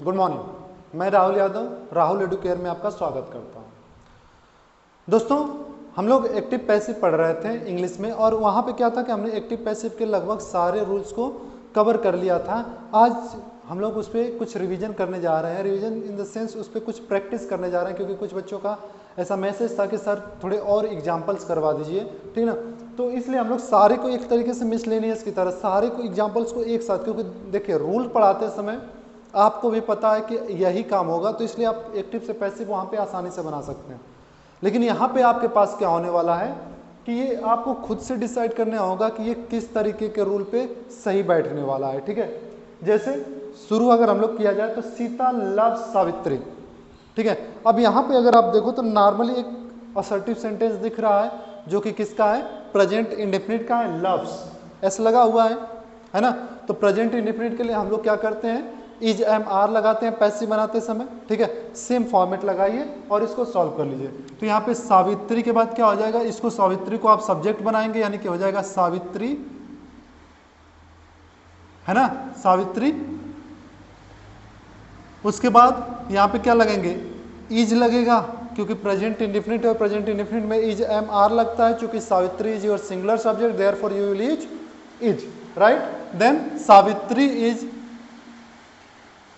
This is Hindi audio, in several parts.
गुड मॉर्निंग, मैं राहुल यादव राहुल एडुकेयर में आपका स्वागत करता हूं। दोस्तों, हम लोग एक्टिव पैसिव पढ़ रहे थे इंग्लिश में, और वहां पे क्या था कि हमने एक्टिव पैसिव के लगभग सारे रूल्स को कवर कर लिया था। आज हम लोग उस पर कुछ रिवीजन करने जा रहे हैं। रिवीजन इन द सेंस उस पर कुछ प्रैक्टिस करने जा रहे हैं, क्योंकि कुछ बच्चों का ऐसा मैसेज था कि सर थोड़े और एग्जाम्पल्स करवा दीजिए, ठीक ना। तो इसलिए हम लोग सारे को एक तरीके से मिसलेनियस की तरह सारे को एग्जाम्पल्स को एक साथ, क्योंकि देखिए रूल पढ़ाते समय आपको भी पता है कि यही काम होगा, तो इसलिए आप एक्टिव से पैसिव वहाँ पे आसानी से बना सकते हैं। लेकिन यहाँ पे आपके पास क्या होने वाला है कि ये आपको खुद से डिसाइड करना होगा कि ये किस तरीके के रूल पे सही बैठने वाला है, ठीक है। जैसे शुरू अगर हम लोग किया जाए तो सीता लव सावित्री, ठीक है। अब यहाँ पे अगर आप देखो तो नॉर्मली एक असर्टिव सेंटेंस दिख रहा है जो कि किसका है, प्रेजेंट इंडेफिनिट का है, लव्स ऐसा लगा हुआ है ना। तो प्रेजेंट इंडेफिनिट के लिए हम लोग क्या करते हैं, इज एम आर लगाते हैं पैसिव बनाते समय, ठीक है। सेम फॉर्मेट लगाइए और इसको सॉल्व कर लीजिए। तो यहाँ पे सावित्री के बाद क्या हो जाएगा, इसको सावित्री को आप सब्जेक्ट बनाएंगे, यानी कि हो जाएगा सावित्री, है ना, सावित्री। उसके बाद यहाँ पे क्या लगेंगे, इज लगेगा, क्योंकि प्रेजेंट इंडेफिनिट और प्रेजेंट इंडेफिनिट में इज एम आर लगता है, क्योंकि Savitri is your singular subject, therefore you will use is, right. Then Savitri is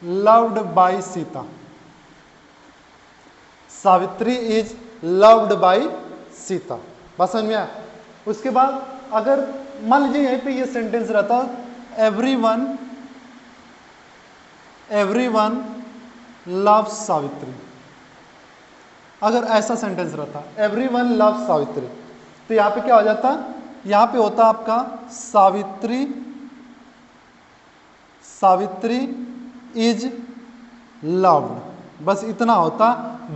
loved by Sita, Savitri is loved by Sita, बात समझ में आया। उसके बाद अगर मान लीजिए यहीं पे ये सेंटेंस रहता एवरीवन loves सावित्री, अगर ऐसा सेंटेंस रहता एवरीवन loves सावित्री, तो यहां पे क्या हो जाता, यहां पे होता आपका सावित्री इज लव्ड, बस इतना होता।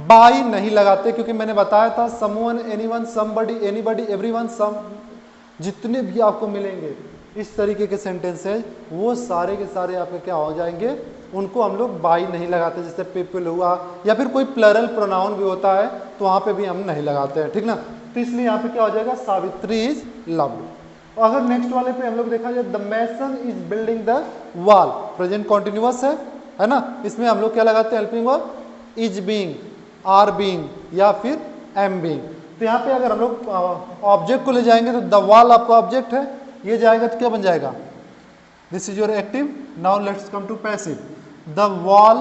बाई नहीं लगाते, क्योंकि मैंने बताया था someone, anyone, somebody, anybody, everyone, some, जितने भी आपको मिलेंगे इस तरीके के सेंटेंसेस वो सारे के सारे आपके क्या हो जाएंगे, उनको हम लोग बाई नहीं लगाते। जैसे पीपल हुआ या फिर कोई प्लरल प्रोनाउन भी होता है तो वहां पे भी हम नहीं लगाते हैं, ठीक ना। तो इसलिए यहाँ पे क्या हो जाएगा, सावित्री इज लव्ड। अगर नेक्स्ट वाले पे हम लोग देखा जाए, the mason is building the wall, present continuous है ना। इसमें हम लोग क्या लगाते हैं, helping verb, is being, are being या फिर एम बीइंग। तो यहाँ पे अगर हम लोग ऑब्जेक्ट को ले जाएंगे तो द वॉल आपका ऑब्जेक्ट है, ये जाएगा तो क्या बन जाएगा, this is your active. Now let's come to passive, the wall,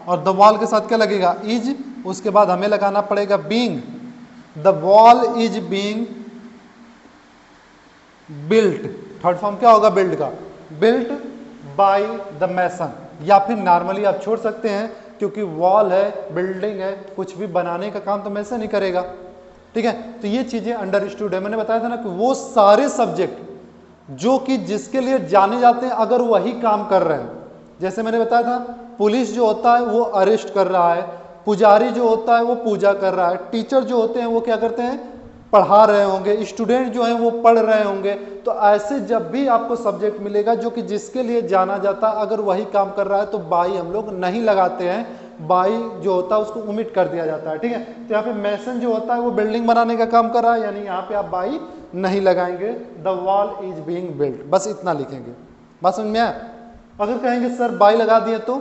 और द वॉल के साथ क्या लगेगा, इज, उसके बाद हमें लगाना पड़ेगा being, the wall is being built, third form क्या होगा बिल्ड का, बिल्ट बाय द मैसन, या फिर नॉर्मली आप छोड़ सकते हैं, क्योंकि वॉल है, बिल्डिंग है, कुछ भी बनाने का काम तो मैसन ही करेगा, ठीक है। तो ये चीजें अंडरस्टूड है। मैंने बताया था ना कि वो सारे सब्जेक्ट जो कि जिसके लिए जाने जाते हैं अगर वही काम कर रहे हैं, जैसे मैंने बताया था पुलिस जो होता है वो अरेस्ट कर रहा है, पुजारी जो होता है वो पूजा कर रहा है, टीचर जो होते हैं वो क्या करते हैं, पढ़ा रहे होंगे, स्टूडेंट जो हैं वो पढ़ रहे होंगे। तो ऐसे जब भी आपको सब्जेक्ट मिलेगा जो कि जिसके लिए जाना जाता है अगर वही काम कर रहा है तो बाई हम लोग नहीं लगाते हैं, बाई जो होता है उसको ओमिट कर दिया जाता है, ठीक है। तो यहाँ पे मैसन जो होता है वो बिल्डिंग बनाने का काम कर रहा है, यानी यहाँ पे आप बाई नहीं लगाएंगे, the wall is being built, बस इतना लिखेंगे, बात समझ में आया। अगर कहेंगे सर बाई लगा दिए तो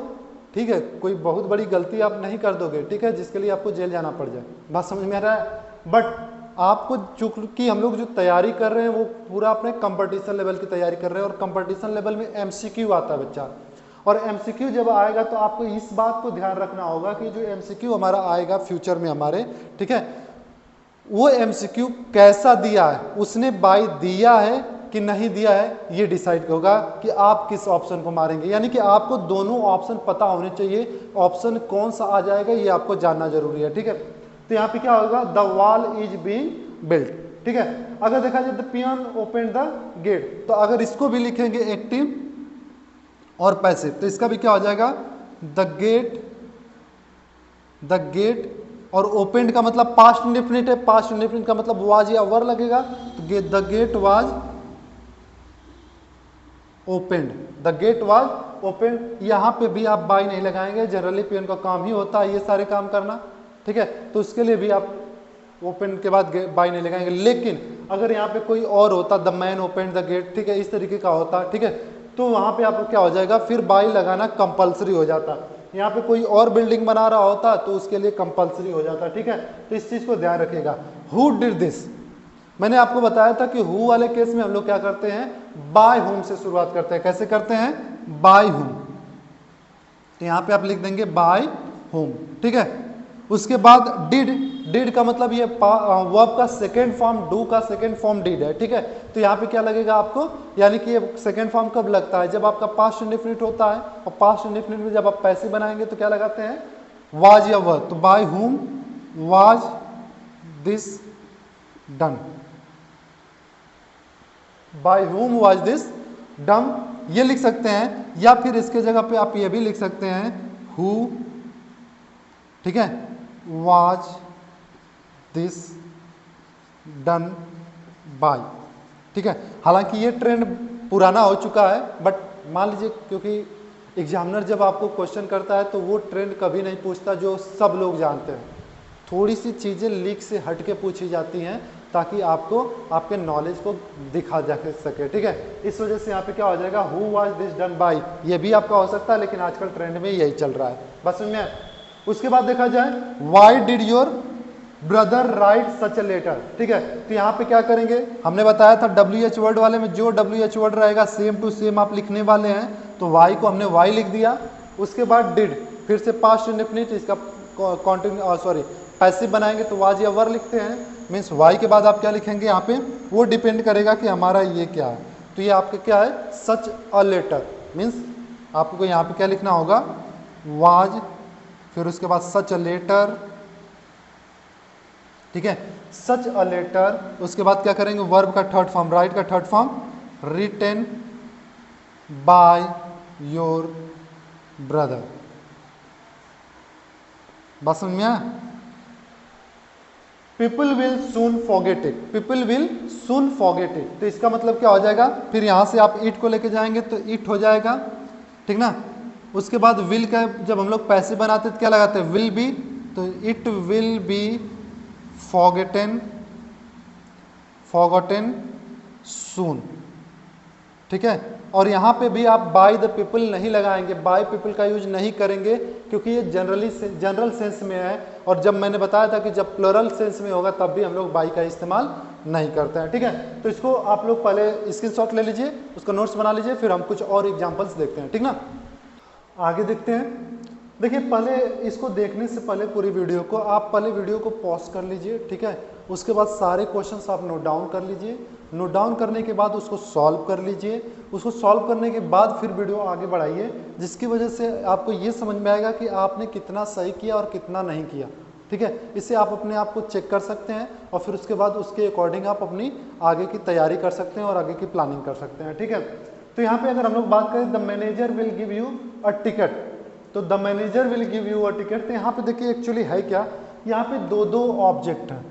ठीक है, कोई बहुत बड़ी गलती आप नहीं कर दोगे, ठीक है, जिसके लिए आपको जेल जाना पड़ जाए, बात समझ में आ रहा है। बट आपको चूंकि हम लोग जो तैयारी कर रहे हैं वो पूरा अपने कंपटीशन लेवल की तैयारी कर रहे हैं, और कंपटीशन लेवल में एमसीक्यू आता है बच्चा, और एमसीक्यू जब आएगा तो आपको इस बात को ध्यान रखना होगा कि जो एमसीक्यू हमारा आएगा फ्यूचर में हमारे, ठीक है, वो एमसीक्यू कैसा दिया है, उसने बाई दिया है कि नहीं दिया है, ये डिसाइड होगा कि आप किस ऑप्शन को मारेंगे। यानी कि आपको दोनों ऑप्शन पता होने चाहिए, ऑप्शन कौन सा आ जाएगा ये आपको जानना जरूरी है, ठीक है। तो यहाँ पे क्या होगा, the wall is being built, ठीक है। अगर देखा जाए the peon open the gate, तो अगर इसको भी लिखेंगे एक्टिव और पैसिव तो इसका भी क्या हो जाएगा, द गेट, और ओपेंड का मतलब पास्ट इंडेफिनिट है, पास्ट इंडेफिनिट का मतलब वाज या वर लगेगा, तो the gate was opened, the gate was opened. यहां पे भी आप बाई नहीं लगाएंगे, जनरली पियन का काम ही होता है ये सारे काम करना, ठीक है। तो उसके लिए भी आप ओपन के बाद बाई नहीं लगाएंगे। लेकिन अगर यहाँ पे कोई और होता, the man open the gate, ठीक है, इस तरीके का होता, ठीक है, तो वहां पे आपको क्या हो जाएगा, फिर बाय लगाना कंपलसरी हो जाता। यहाँ पे कोई और बिल्डिंग बना रहा होता तो उसके लिए कंपलसरी हो जाता, ठीक है। तो इस चीज को ध्यान रखिएगा। हु डिड दिस, मैंने आपको बताया था कि हु वाले केस में हम लोग क्या करते हैं, बाय होम से शुरुआत करते हैं। कैसे करते हैं, बाय होम। तो यहां पे आप लिख देंगे बाय होम, ठीक है। उसके बाद डिड, डिड का मतलब ये वर्ब का सेकेंड फॉर्म, डू का सेकेंड फॉर्म डिड है, ठीक है। तो यहाँ पे क्या लगेगा आपको, यानी कि ये सेकेंड फॉर्म कब लगता है, जब आपका पास्ट इंडेफिनिट होता है। और पास्ट इंडेफिनिट में जब आप पैसे बनाएंगे तो क्या लगाते हैं, वाज या वर। तो by whom was this done, by whom was this done, ये लिख सकते हैं। या फिर इसके जगह पे आप ये भी लिख सकते हैं हु, ठीक है, वाज दिस डन बाय, ठीक है। हालांकि ये ट्रेंड पुराना हो चुका है, बट मान लीजिए क्योंकि एग्जामिनर जब आपको क्वेश्चन करता है तो वो ट्रेंड कभी नहीं पूछता जो सब लोग जानते हैं। थोड़ी सी चीज़ें लीक से हट के पूछी जाती हैं ताकि आपको आपके नॉलेज को दिखा जा सके, ठीक है। इस वजह से यहाँ पे क्या हो जाएगा, who was this done by, ये भी आपका हो सकता है, लेकिन आजकल ट्रेंड में यही चल रहा है। बस में उसके बाद देखा जाए, why did your brother write such a letter, ठीक है। तो यहाँ पे क्या करेंगे, हमने बताया था WH वर्ड वाले में जो WH वर्ड रहेगा सेम टू सेम आप लिखने वाले हैं। तो वाई को हमने वाई लिख दिया। उसके बाद डिड, फिर से पास्ट इंडेफिनिट, इसका कॉन्टिन्यू सॉरी पैसिव बनाएंगे तो वाज या वर लिखते हैं। मीन्स वाई के बाद आप क्या लिखेंगे यहाँ पे, वो डिपेंड करेगा कि हमारा ये क्या है। तो ये आपका क्या है, सच अ लेटर, मीन्स आपको यहाँ पे क्या लिखना होगा, वाज, फिर उसके बाद सच अ लेटर, ठीक है, सच अ लेटर। उसके बाद क्या करेंगे, वर्ब का थर्ड फॉर्म, राइट का third form, written by your brother. बात समझ में आया? People will soon forget it, people will soon forget it. तो इसका मतलब क्या हो जाएगा, फिर यहां से आप इट को लेके जाएंगे तो इट हो जाएगा, ठीक ना। उसके बाद विल का जब हम लोग पैसे बनाते तो क्या लगाते हैं, विल बी, तो it will be forgotten, forgotten soon, ठीक है। और यहाँ पे भी आप बाय द पीपल नहीं लगाएंगे, बाय पीपल का यूज नहीं करेंगे क्योंकि ये जनरल सेंस में है। और जब मैंने बताया था कि जब प्लरल सेंस में होगा तब भी हम लोग बाय का इस्तेमाल नहीं करते हैं, ठीक है। तो इसको आप लोग पहले स्क्रीनशॉट ले लीजिए, उसका नोट्स बना लीजिए, फिर हम कुछ और एग्जाम्पल्स देखते हैं, ठीक ना। आगे देखते हैं। देखिए पहले इसको देखने से पहले पूरी वीडियो को आप पहले वीडियो को पॉज कर लीजिए, ठीक है। उसके बाद सारे क्वेश्चंस आप नोट डाउन कर लीजिए, नोट डाउन करने के बाद उसको सॉल्व कर लीजिए। उसको सॉल्व करने के बाद फिर वीडियो आगे बढ़ाइए, जिसकी वजह से आपको ये समझ में आएगा कि आपने कितना सही किया और कितना नहीं किया, ठीक है। इससे आप अपने आप को चेक कर सकते हैं और फिर उसके बाद उसके अकॉर्डिंग आप अपनी आगे की तैयारी कर सकते हैं और आगे की प्लानिंग कर सकते हैं, ठीक है। तो यहाँ पे अगर हम लोग बात करें, the manager will give you a ticket, तो the manager will give you a ticket. तो यहाँ पे देखिए एक्चुअली है क्या, यहाँ पे दो ऑब्जेक्ट हैं,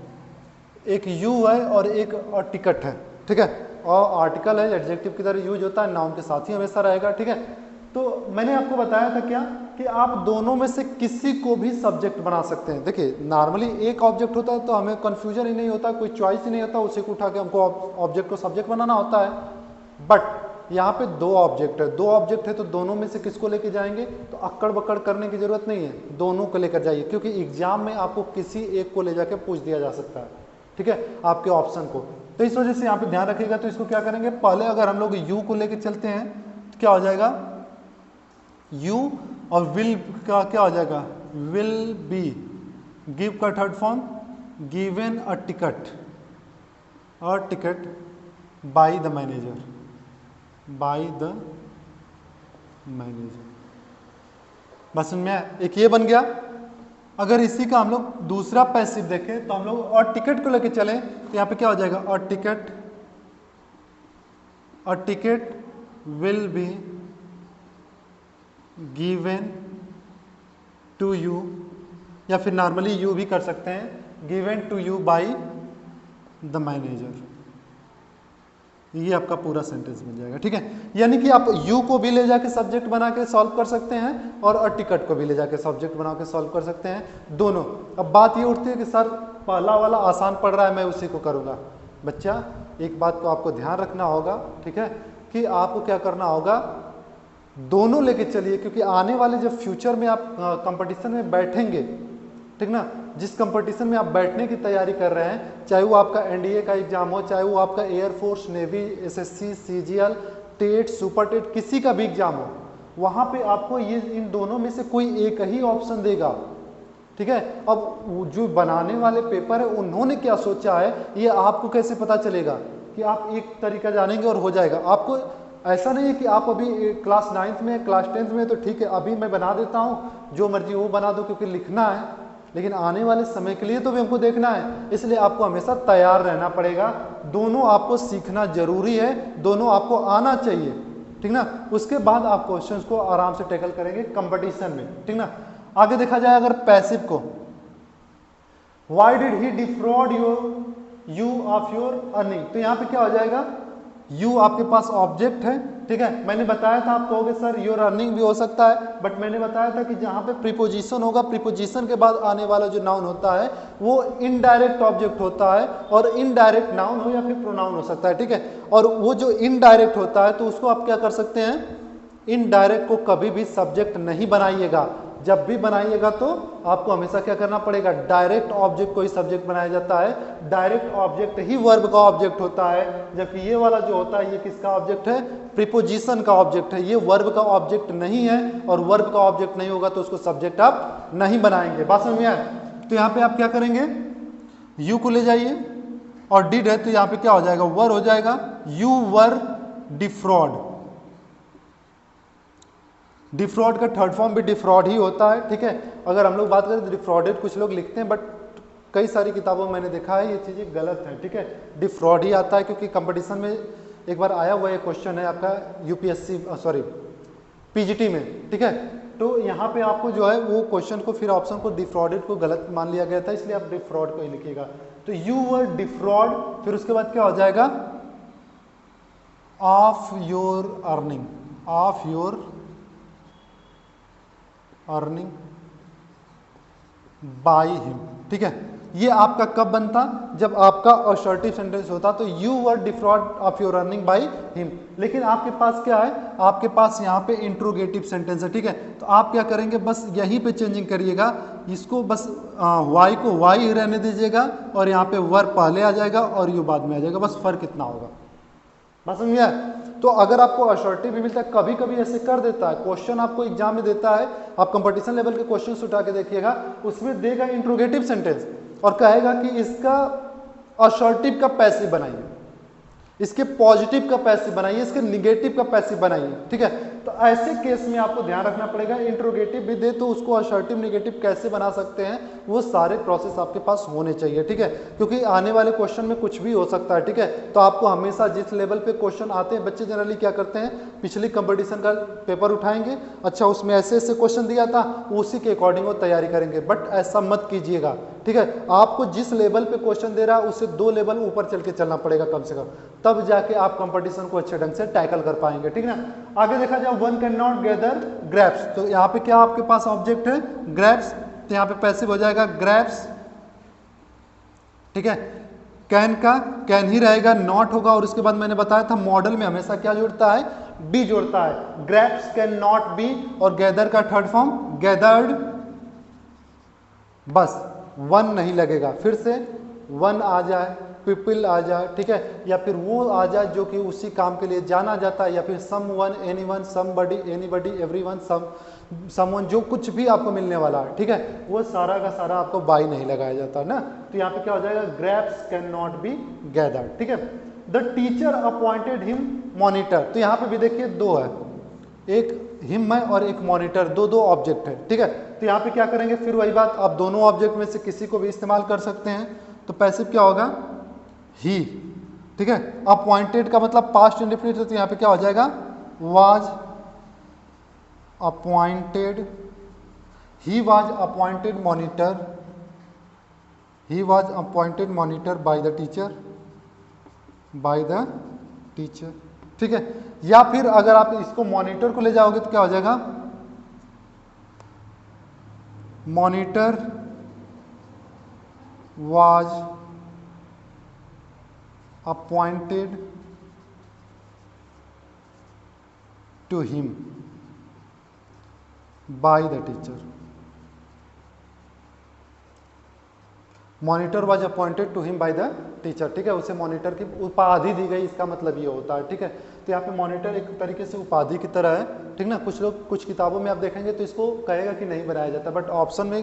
एक यू है और एक टिकट है, ठीक है। और आर्टिकल है, एडजेक्टिव की तरह यूज होता है, नाउन के साथ ही हमेशा रहेगा, ठीक है। तो मैंने आपको बताया था क्या कि आप दोनों में से किसी को भी सब्जेक्ट बना सकते हैं। देखिए नॉर्मली एक ऑब्जेक्ट होता है तो हमें कंफ्यूजन ही नहीं होता, कोई चॉइस ही नहीं होता, उसी को उठा के हमको ऑब्जेक्ट को सब्जेक्ट बनाना होता है। बट यहाँ पे दो ऑब्जेक्ट है, दो ऑब्जेक्ट है तो दोनों में से किसको लेके जाएंगे, तो अक्कड़ बक्कड़ करने की जरूरत नहीं है, दोनों को लेकर जाइए, क्योंकि एग्जाम में आपको किसी एक को ले जाके पूछ दिया जा सकता है, ठीक है, आपके ऑप्शन को। तो इस वजह से यहाँ पे ध्यान रखिएगा। तो इसको क्या करेंगे, पहले अगर हम लोग यू को लेके चलते हैं तो क्या हो जाएगा, यू और विल का क्या हो जाएगा, विल बी, गिव का third form, given a ticket bye the manager, bye the manager. बस में एक ये बन गया। अगर इसी का हम लोग दूसरा पैसिव देखें तो हम लोग और टिकट को लेके चले तो यहाँ पे क्या हो जाएगा, और ticket will be given to you, या फिर नॉर्मली यू भी कर सकते हैं, given to you by the manager. ये आपका पूरा सेंटेंस बन जाएगा, ठीक है। यानी कि आप यू को भी ले जाके सब्जेक्ट बना के सॉल्व कर सकते हैं और टिकट को भी ले जाके सब्जेक्ट बना के सॉल्व कर सकते हैं, दोनों। अब बात ये उठती है कि सर पहला वाला आसान पड़ रहा है, मैं उसी को करूंगा। बच्चा एक बात को आपको ध्यान रखना होगा, ठीक है, कि आपको क्या करना होगा, दोनों लेके चलिए, क्योंकि आने वाले जब फ्यूचर में आप कंपटीशन में बैठेंगे, ठीक ना, जिस कंपटीशन में आप बैठने की तैयारी कर रहे हैं, चाहे वो आपका एनडीए का एग्जाम हो, चाहे वो आपका air force, navy, SSC, CGL, TET, super TET, किसी का भी एग्जाम हो, वहां पे आपको ये इन दोनों में से कोई एक ही ऑप्शन देगा, ठीक है। अब जो बनाने वाले पेपर है उन्होंने क्या सोचा है, ये आपको कैसे पता चलेगा कि आप एक तरीका जानेंगे और हो जाएगा। आपको ऐसा नहीं है कि आप अभी क्लास 9th में, क्लास 10th में, तो ठीक है अभी मैं बना देता हूँ, जो मर्जी वो बना दो क्योंकि लिखना है, लेकिन आने वाले समय के लिए तो भी हमको देखना है, इसलिए आपको हमेशा तैयार रहना पड़ेगा। दोनों आपको सीखना जरूरी है, दोनों आपको आना चाहिए, ठीक ना। उसके बाद आप क्वेश्चंस को आराम से टैकल करेंगे कंपटीशन में, ठीक ना। आगे देखा जाए अगर पैसिव को, why did he defrauded you of your earning, तो यहां पे क्या हो जाएगा, यू आपके पास ऑब्जेक्ट है, ठीक है। मैंने बताया था, आप कहोगे सर योर अर्निंग भी हो सकता है, बट मैंने बताया था कि जहां पे प्रीपोजिशन होगा, प्रीपोजिशन के बाद आने वाला जो नाउन होता है वो इनडायरेक्ट ऑब्जेक्ट होता है, और इनडायरेक्ट नाउन हो या फिर प्रोनाउन हो सकता है, ठीक है। और वो जो इनडायरेक्ट होता है तो उसको आप क्या कर सकते हैं, इनडायरेक्ट को कभी भी सब्जेक्ट नहीं बनाइएगा, जब भी बनाइएगा तो आपको हमेशा क्या करना पड़ेगा, डायरेक्ट ऑब्जेक्ट को ही सब्जेक्ट बनाया जाता है, डायरेक्ट ऑब्जेक्ट ही वर्ब का ऑब्जेक्ट होता है, जबकि ये वाला जो होता है ये किसका ऑब्जेक्ट है, प्रीपोजिशन का ऑब्जेक्ट है, ये वर्ब का ऑब्जेक्ट नहीं है, और वर्ब का ऑब्जेक्ट नहीं होगा तो उसको सब्जेक्ट आप नहीं बनाएंगे। बात समझ में आए? तो यहाँ पे आप क्या करेंगे, यू को ले जाइए, और डिड है तो यहाँ पे क्या हो जाएगा, वर हो जाएगा, यू वर डिफ्रॉड। डिफ्रॉड का थर्ड फॉर्म भी डिफ्रॉड ही होता है, ठीक है। अगर हम लोग बात करें तो डिफ्रॉडेड कुछ लोग लिखते हैं, बट कई सारी किताबों में मैंने देखा है ये चीज़ें गलत है, ठीक है। डिफ्रॉड ही आता है, क्योंकि कंपटीशन में एक बार आया हुआ ये क्वेश्चन है आपका यूपीएससी सॉरी पीजीटी में, ठीक है। तो यहाँ पे आपको जो है वो क्वेश्चन को, फिर ऑप्शन को डिफ्रॉडेड को गलत मान लिया गया था, इसलिए आप डिफ्रॉड को ही लिखिएगा। तो यू वर डिफ्रॉड, फिर उसके बाद क्या हो जाएगा, of your earning, of your earning by him, ठीक है। ये आपका कब बनता, जब आपका असर्टिव सेंटेंस होता, तो you were defrauded of your earning by him. लेकिन आपके पास क्या है, आपके पास यहाँ पे इंट्रोगेटिव सेंटेंस है, ठीक है। तो आप क्या करेंगे, बस यहीं पे चेंजिंग करिएगा, इसको बस वाई को वाई ही रहने दीजिएगा, और यहाँ पे वर पहले आ जाएगा और यू बाद में आ जाएगा, बस फर्क इतना होगा। बस समझिए। तो अगर आपको असर्टिव भी मिलता है, कभी कभी ऐसे कर देता है, क्वेश्चन आपको एग्जाम में देता है, आप कंपटीशन लेवल के क्वेश्चन उठा के देखिएगा, उसमें देगा इंट्रोगेटिव सेंटेंस और कहेगा कि इसका असर्टिव का पैसिव बनाइए, इसके पॉजिटिव का पैसिव बनाइए, इसके निगेटिव का पैसिव बनाइए, ठीक है। तो ऐसे केस में आपको ध्यान रखना पड़ेगा, इंट्रोगेटिव भी दे तो उसको असर्टिव निगेटिव कैसे बना सकते हैं, वो सारे प्रोसेस आपके पास होने चाहिए, ठीक है। क्योंकि आने वाले क्वेश्चन में कुछ भी हो सकता है, ठीक है। तो आपको हमेशा जिस लेवल पे क्वेश्चन आते हैं, बच्चे जनरली क्या करते हैं, पिछली कंपटीशन का पेपर उठाएंगे, अच्छा उसमें ऐसे ऐसे क्वेश्चन दिया था, उसी के अकॉर्डिंग वो तैयारी करेंगे, बट ऐसा मत कीजिएगा, ठीक है। आपको जिस लेवल पे क्वेश्चन दे रहा है उससे 2 लेवल ऊपर चल के चलना पड़ेगा कम से कम, तब जाके आप कंपटीशन को अच्छे ढंग से टैकल कर पाएंगे, ठीक है ना। आगे देखा जाए, one can not gather grapes, तो यहाँ पे क्या आपके पास ऑब्जेक्ट है, ग्रैप्स, तो यहाँ पे पैसिव हो जाएगा ग्रैप्स, ठीक है। कैन का कैन ही रहेगा, नॉट होगा, और उसके बाद मैंने बताया था मॉडल में हमेशा क्या जोड़ता है, बी जोड़ता है, ग्रैप्स कैन नॉट बी, और गैदर का थर्ड फॉर्म गैदर्ड, बस वन नहीं लगेगा, फिर से वन आ जाए, पीपल आ जाए, ठीक है, या फिर वो आ जाए जो कि उसी काम के लिए जाना जाता है, या फिर someone, anyone, somebody, anybody, everyone, someone, जो कुछ भी आपको मिलने वाला है, ठीक है, वो सारा का सारा आपको बाई नहीं लगाया जाता ना। तो यहाँ पे क्या हो जाएगा, grapes can not be gathered, ठीक है। The teacher appointed him monitor, तो यहाँ पे भी देखिए 2 है, एक हिम है और एक मॉनिटर, दो ऑब्जेक्ट है, ठीक है। तो यहाँ पे क्या करेंगे, फिर वही बात, आप दोनों ऑब्जेक्ट में से किसी को भी इस्तेमाल कर सकते हैं। तो पैसिव क्या होगा, ही, ठीक है। अपॉइंटेड का मतलब पास्ट इंडेफिनिट है, तो यहाँ पे क्या हो जाएगा, was appointed, he was appointed monitor, he was appointed monitor bye the teacher, bye the teacher, ठीक है। या फिर अगर आप इसको मॉनिटर को ले जाओगे तो क्या हो जाएगा, monitor was appointed to him by the teacher. Monitor was appointed to him by the teacher, ठीक है, उसे मॉनिटर की उपाधि दी गई, इसका मतलब ये होता है, ठीक है। तो यहाँ पे मॉनिटर एक तरीके से उपाधि की तरह है, ठीक ना। कुछ लोग कुछ किताबों में आप देखेंगे तो इसको कहेगा कि नहीं बनाया जाता, बट ऑप्शन में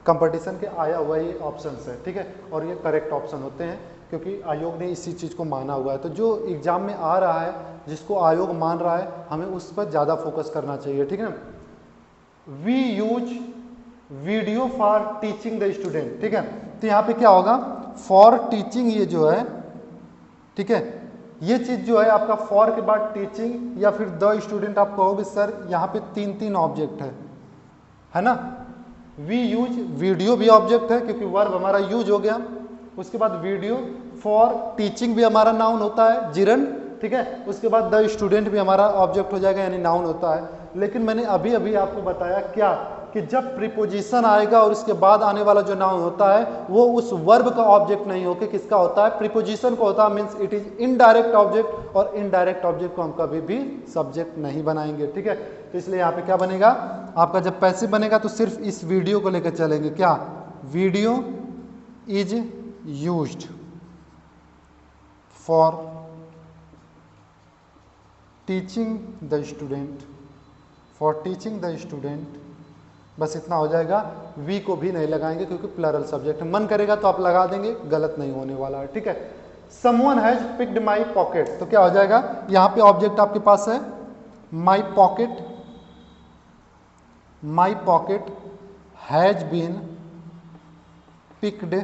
कंपटीशन के आया हुआ ये ऑप्शन है, ठीक है, और ये करेक्ट ऑप्शन होते हैं क्योंकि आयोग ने इसी चीज़ को माना हुआ है। तो जो एग्जाम में आ रहा है, जिसको आयोग मान रहा है, हमें उस पर ज़्यादा फोकस करना चाहिए, ठीक है ना। We use video for teaching the student, ठीक है। तो यहाँ पे क्या होगा, फॉर टीचिंग ये जो है, ठीक है, ये चीज जो है आपका फॉर के बाद टीचिंग या फिर द स्टूडेंट आप कहोगे सर यहाँ पे तीन तीन ऑब्जेक्ट है ना। वी यूज वीडियो भी ऑब्जेक्ट है क्योंकि वर्ब हमारा यूज हो गया, उसके बाद वीडियो, फॉर टीचिंग भी हमारा नाउन होता है जिरन, ठीक है, उसके बाद द स्टूडेंट भी हमारा ऑब्जेक्ट हो जाएगा यानी नाउन होता है। लेकिन मैंने अभी अभी आपको बताया क्या कि जब प्रीपोजिशन आएगा और उसके बाद आने वाला जो नाउन होता है वो उस वर्ब का ऑब्जेक्ट नहीं होकर किसका होता है, प्रीपोजिशन को होता है, means it is indirect object, और इनडायरेक्ट ऑब्जेक्ट को हम कभी भी सब्जेक्ट नहीं बनाएंगे, ठीक है। तो इसलिए यहाँ पे क्या बनेगा आपका, जब पैसिव बनेगा तो सिर्फ इस वीडियो को लेकर चलेंगे, क्या, video is used for teaching the student, for teaching the student, बस इतना हो जाएगा। वी को भी नहीं लगाएंगे क्योंकि प्लरल सब्जेक्ट है, मन करेगा तो आप लगा देंगे, गलत नहीं होने वाला है, ठीक है। Someone has picked my pocket, तो क्या हो जाएगा, यहाँ पे ऑब्जेक्ट आपके पास है my pocket, my pocket has been picked,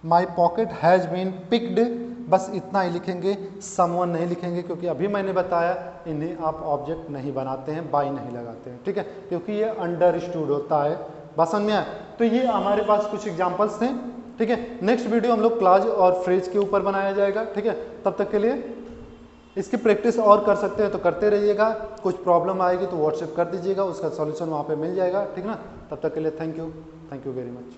my pocket has been picked, बस इतना ही लिखेंगे, समवन नहीं लिखेंगे क्योंकि अभी मैंने बताया इन्हें आप ऑब्जेक्ट नहीं बनाते हैं, बाई नहीं लगाते हैं, ठीक है, क्योंकि ये अंडरस्टूड होता है। बस समझ में आया। तो ये हमारे पास कुछ एग्जांपल्स थे, ठीक है। नेक्स्ट वीडियो हम लोग क्लास और फ्रेज के ऊपर बनाया जाएगा, ठीक है। तब तक के लिए इसकी प्रैक्टिस और कर सकते हैं तो करते रहिएगा, कुछ प्रॉब्लम आएगी तो व्हाट्सएप कर दीजिएगा, उसका सॉल्यूशन वहाँ पे मिल जाएगा, ठीक ना। तब तक के लिए थैंक यू वेरी मच।